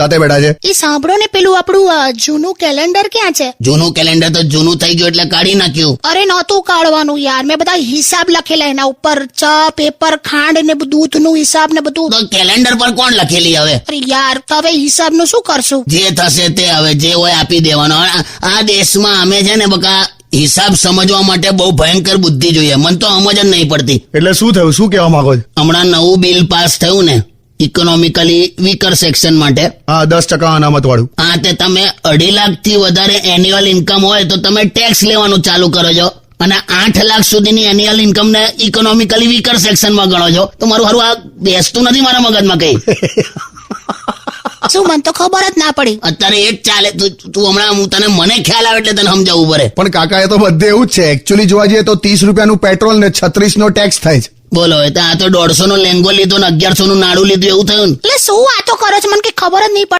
સાથે બેઠા છે. એ સાંભળો ને, પેલું આપણું જૂનું કેલેન્ડર ક્યાં છે? જૂનું કેલેન્ડર તો જૂનું થઈ ગયું એટલે કાઢી નાખ્યું. અરે નહોતું કાઢવાનું યાર, મેં બધા હિસાબ લખેલા એના ઉપર, ચા, પેપર, ખાંડ ને દૂધ નું હિસાબ ને બધું. તો કેલેન્ડર પર કોણ લખેલી હવે? અરે યાર, તો હવે હિસાબ નું શું કરશું? જે થશે તે હવે જે હોય આપી દેવાનો. આ દેશમાં અમે છે ને બકા હિસાબ સમજવા માટે બહુ ભયંકર બુદ્ધિ જોઈએ. મને તો સમજ જ નહીં પડતી. એટલે શું થયું, શું કહેવા માંગો છો? હમણાં નવું બિલ પાસ થયું ને ઇકોનોમિકલી વીકર સેક્શન માટે. હા, 10% અનામત વાળું. હા, તે તમે 2.5 લાખ થી વધારે એન્યુઅલ ઇન્કમ હોય તો તમે ટેક્સ લેવાનું ચાલુ કરો છો, અને 8 લાખ સુધીની એન્યુઅલ ઇન્કમ ને ઇકોનોમિકલી વીકર સેક્શનમાં ગણો છો. તો મારું હારું આ બેસતું નથી મારા મગજમાં કઈ. શું, મને તો ખબર જ ના પડી. અત્યારે એ જ ચાલે. તું હમણાં મને ખ્યાલ આવે એટલે તને સમજાવવું પડે. પણ કાકા, એ તો બધે એવું જ છે. એકચ્યુઅલી જોવા જઈએ તો 30 રૂપિયાનું પેટ્રોલ ને 36 નો ટેક્સ થાય છે. બોલો, આ તો 150 નો લેંગો લીધો ને 1100 નું નાડું લીધું એવું થયું ને. એટલે શું વાતો કરો છો, મને કઈ ખબર જ નહીં પડતી.